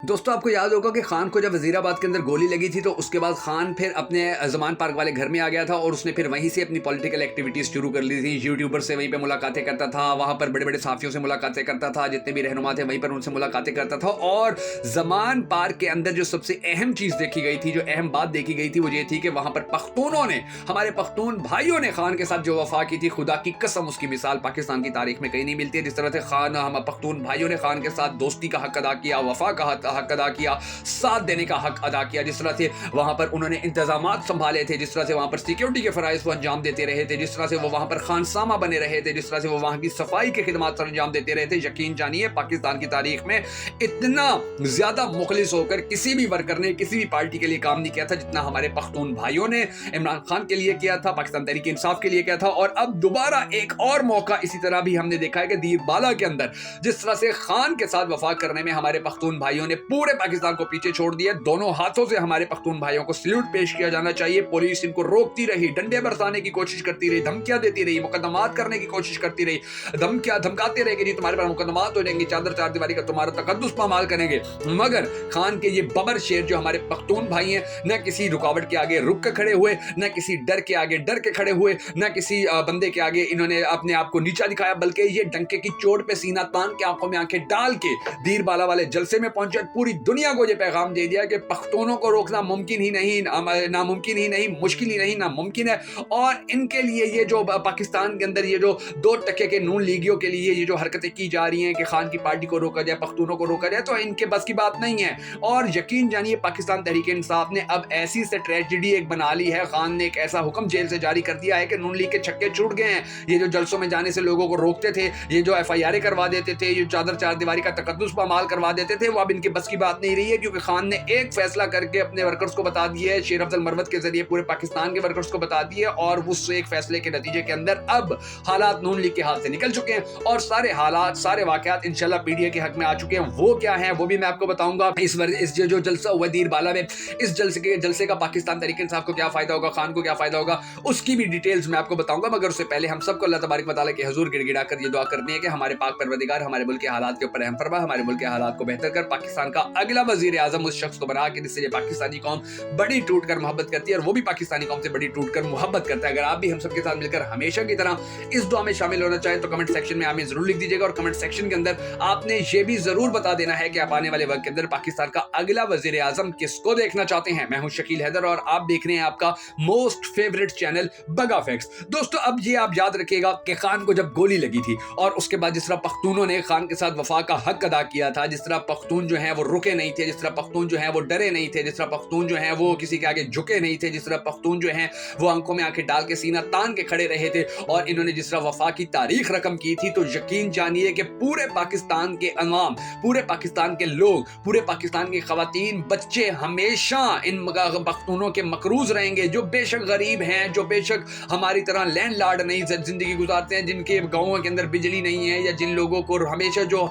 دوستوں آپ کو یاد ہوگا کہ خان کو جب وزیر آباد کے اندر گولی لگی تھی تو اس کے بعد خان پھر اپنے زمان پارک والے گھر میں آ گیا تھا اور اس نے پھر وہیں سے اپنی پولیٹیکل ایکٹیویٹیز شروع کر لی تھی. یوٹیوبر سے وہیں پہ ملاقاتیں کرتا تھا, وہاں پر بڑے بڑے صحافیوں سے ملاقاتیں کرتا تھا, جتنے بھی رہنما تھے وہیں پر ان سے ملاقاتیں کرتا تھا. اور زمان پارک کے اندر جو سب سے اہم چیز دیکھی گئی تھی, جو اہم بات دیکھی گئی تھی, وہ یہ تھی کہ وہاں پر پختونوں نے, ہمارے پختون بھائیوں نے خان کے ساتھ جو وفا کی تھی, خدا کی قسم اس کی مثال پاکستان کی تاریخ میں کہیں نہیں ملتی ہے. جس طرح سے ہم پختون بھائیوں نے خان کے ساتھ دوستی کا حق ادا کیا, وفا کا حق ادا کیا, ساتھ دینے کا حق ادا کیا. جس طرح سے وہاں پر انہوں نے انتظامات سنبھالے تھے, جس طرح سے وہاں پر سیکیورٹی کے فرائض کو انجام دیتے رہے تھے, جس طرح سے وہ وہاں پر خانسامہ بنے رہے تھے, جس طرح سے وہ وہاں کی صفائی کے خدمات پر انجام دیتے رہے تھے. یقین جانیے پاکستان کی تاریخ میں اتنا زیادہ مخلص ہو کر کسی بھی ورکر نے کسی بھی پارٹی کے لیے کام نہیں کیا تھا جتنا ہمارے پختون بھائیوں نے عمران خان کے لیے کیا تھا, پاکستان تحریک انصاف کے لیے کیا تھا. اور اب دوبارہ ایک اور موقع اسی طرح بھی ہم نے دیکھا ہے کہ دیر بالا کے اندر جس طرح سے خان کے ساتھ وفا کرنے میں ہمارے پختون بھائیوں نے پورے پاکستان کو پیچھے چھوڑ دیا. دونوں ہاتھوں سے ہمارے پختون بھائیوں کو سلیوٹ پیش کیا جانا چاہیے. پولیس ان کو روکتی رہی, ڈنڈے برسانے کی کوشش کرتی رہی, دھمکیاں دیتی رہی, مقدمات کرنے کی کوشش کرتی رہی, دھمکاتے رہے کہ جی تمہارے پر مقدمات ہو جائیں گے, چادر چار دیواری کا تمہارا تقدس پامال کریں گے. مگر خان کے یہ ببر شیر جو ہمارے پختون بھائی ہیں, نہ کسی رکاوٹ کے آگے رک کے کھڑے ہوئے, نہ کسی ڈر کے آگے ڈر کے کھڑے ہوئے, نہ کسی بندے کے آگے انہوں نے اپنے آپ کو نیچا دکھایا, بلکہ یہ ڈنکے کی چوٹ پہ سینہ تان کے آنکھوں میں آنکھیں ڈال کے دیر بالا والے جلسے میں پہنچے, پوری دنیا کو یہ پیغام دے دیا کہ پختونوں کو روکنا ممکن ہی نہیں, ناممکن ہی نہیں, مشکل ہی نہیں, ناممکن ہے. اور ان کے لیے یہ جو پاکستان کے اندر یہ جو 2% کے نون لیگیوں کے لیے یہ جو حرکتیں کی جا رہی ہیں کہ خان کی پارٹی کو روکا جائے, پختونوں کو روکا جائے, تو ان کے بس کی بات نہیں ہے. اور یقین جانیے پاکستان تحریک انصاف نے اب ایسی سے ٹریجڈی ایک بنا لی ہے. خان نے ایک ایسا حکم جیل سے جاری کر دیا ہے کہ نون لیگ کے چھکے چھوٹ گئے ہیں. یہ جو جلسوں میں جانے سے لوگوں کو روکتے تھے, یہ جو FIR کروا دیتے تھے, یہ چادر چار دیواری کا تقدس پامال کروا دیتے تھے, وہ اب ان کے بس کی بات نہیں رہی ہے. کیونکہ خان نے ایک فیصلہ کر کے اپنے ورکرز کو بتا دیا ہے, شیر افضل مروت کے ذریعے پورے پاکستان کے ورکرز کو بتا دیا, اور اس ایک فیصلے کے نتیجے کے اندر اب حالات نون لیگ کے ہاتھ سے نکل چکے ہیں, اور سارے حالات سارے واقعات انشاءاللہ PDA کے حق میں آ چکے ہیں. وہ کیا ہیں وہ بھی میں آپ کو بتاؤں گا. اس جو جلسہ ہوا دیر بالا میں, اس جلسے کا پاکستان تحریک انصاف کو کیا فائدہ ہوگا, خان کو کیا فائدہ ہوگا, اس کی بھی ڈیٹیلز میں آپ کو بتاؤں گا. مگر اس سے پہلے ہم سب کو اللہ تبارک و تعالیٰ کے حضور گڑ گڑا کر یہ دعا کرنی ہے کہ ہمارے پاک پروردگار ہمارے ملک کے حالات کے اوپر رحم فرما, ہمارے ملک کے حالات کو بہتر کر, پاکستان کا اگلا وزیر اعظم اس شخص کو بنا کہ جس سے یہ پاکستانی قوم بڑی ٹوٹ کر محبت کرتی ہے, اور وہ بھی پاکستانی قوم سے بڑی ٹوٹ کر محبت کرتا ہے. اگر آپ بھی ہم سب کے ساتھ مل کر ہمیشہ کی طرح اس دعا میں شامل ہونا چاہیں تو کمنٹ سیکشن میں آمین ضرور لکھ دیجیے گا, اور کمنٹ سیکشن کے اندر آپ نے یہ بھی ضرور بتا دینا ہے کہ آپ آنے والے وقت کے اندر پاکستان کا اگلا وزیر اعظم کس کو دیکھنا چاہتے ہیں. میں ہوں شکیل حیدر اور آپ دیکھ رہے ہیں آپ کا موسٹ فیوریٹ چینل بگا فیکٹس. دوستو اب یہ آپ یاد رکھیے گا کہ خان کو جب گولی لگی تھی اور اس کے بعد جس طرح پختونوں نے خان کے ساتھ وفا کا حق ادا کیا تھا, جس طرح پختون جو ہیں وہ رکے نہیں تھے, جس طرح پختون جو ہیں وہ ڈرے نہیں تھے, جس طرح پختون جو ہیں وہ کسی کے آگے جھکے نہیں تھے, جس طرح پختون جو ہیں وہ آنکھوں میں آنکھیں ڈال کے سینہ تان کے کھڑے رہے تھے, اور انہوں نے جس طرح وفا کی تاریخ رقم کی تھی, تو یقین جانیے کہ پورے پاکستان کے عوام, پورے پاکستان کے لوگ, پورے پاکستان کی خواتین, بچے ہمیشہ ان پختونوں کے مقروض رہیں گے, جو بے شک غریب ہیں, جو بے شک ہماری طرح لینڈ لارڈ نہیں زندگی گزارتے ہیں, جن کے گاؤں کے اندر بجلی نہیں ہے, یا جن لوگوں کو ہمیشہ جو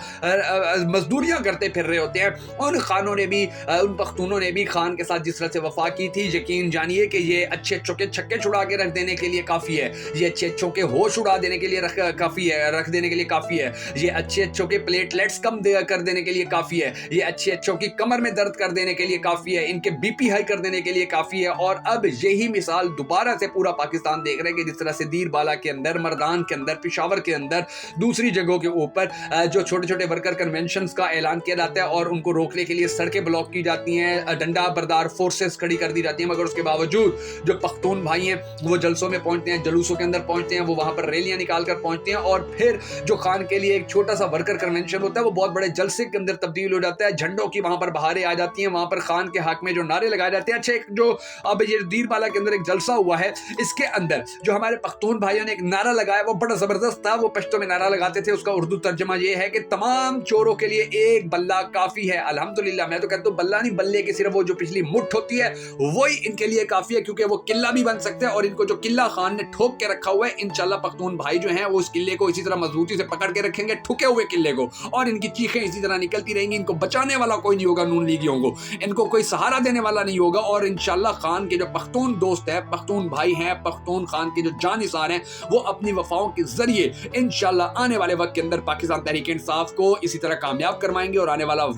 مزدوریاں کرتے پھر رہے ہوتے ہیں. ان خانوں نے بھی, ان پختونوں نے بھی خان کے ساتھ جس طرح سے وفا کی تھی, یقین جانیے کہ یہ اچھے اچھے چھکے چھڑا کے رکھ دینے کے لیے کافی ہے, یہ اچھے اچھوں کے ہوش اڑا دینے کے لیے رکھ دینے کے لیے کافی ہے, یہ اچھے اچھوں کے پلیٹلیٹس کم کر دینے کے لیے کافی ہے, یہ اچھے اچھوں کی کمر میں درد کر دینے کے لیے کافی ہے, ان کے BP ہائی کر دینے کے لیے کافی ہے. اور اب یہی مثال دوبارہ سے پورا پاکستان دیکھ رہے ہیں کہ جس طرح سے دیر بالا کے اندر, مردان کے اندر, پشاور کے اندر, دوسری جگہوں کے اوپر جو چھوٹے چھوٹے ورکر کنونشنز کا اعلان کیا جاتا ہے اور ان کو روکنے کے لیے سڑکیں بلاک کی جاتی ہیں, ڈنڈا بردار فورسز کھڑی کر دی جاتی ہیں, مگر اس کے باوجود جو پختون بھائی ہیں وہ جلسوں میں پہنچتے ہیں, جلوسوں کے اندر پہنچتے ہیں, وہ وہاں پر ریلیاں نکال کر پہنچتے ہیں, اور پھر جو خان کے لیے ایک چھوٹا سا ورکر کنونشن ہوتا ہے وہ بہت بڑے جلسے کے اندر تبدیل ہو جاتا ہے. جھنڈوں کی وہاں پر بہاریں آ جاتی ہیں, وہاں پر خان کے حق میں جو نعرے لگائے جاتے ہیں. اچھا, ایک جو اب یہ دیر بالا کے اندر ایک جلسہ ہوا ہے, اس کے اندر جو ہمارے پختون بھائیوں نے ایک نعرہ لگایا وہ بڑا زبردست تھا. وہ پشتو میں نعرہ لگاتے تھے, اس کا اردو ترجمہ یہ ہے کہ تمام چوروں کے لیے ایک بلہ کافی ہے. الحمدللہ, میں تو کہتا ہوں بلہ نہیں, بلے کی صرف وہ جو پچھلی مٹھ ہوتی ہے وہی ان کے لیے کافی ہے, کیونکہ وہ قلعہ بھی بن سکتے ہیں, اور ان کو جو قلعہ خان نے ٹھوک کے رکھا ہوا ہے, انشاءاللہ پختون بھائی جو ہیں وہ اس قلعے کو اسی طرح مضبوطی سے پکڑ کے رکھیں گے, ٹھکے ہوئے قلعے کو, اور ان کی چیخیں اسی طرح نکلتی رہیں گی. ان کو بچانے والا کوئی نہیں ہوگا, نون لیگیوں کو ان کو کوئی سہارا دینے والا نہیں ہوگا. اور انشاءاللہ خان کے جو پختون دوست ہیں, پختون بھائی ہیں, پختون خان کے جو جانثار ہیں, وہ اپنی وفاؤں کے ذریعے انشاءاللہ آنے والے وقت کے اندر پاکستان تحریک انصاف کو اسی طرح کامیاب کروائیں گے, اور آنے والا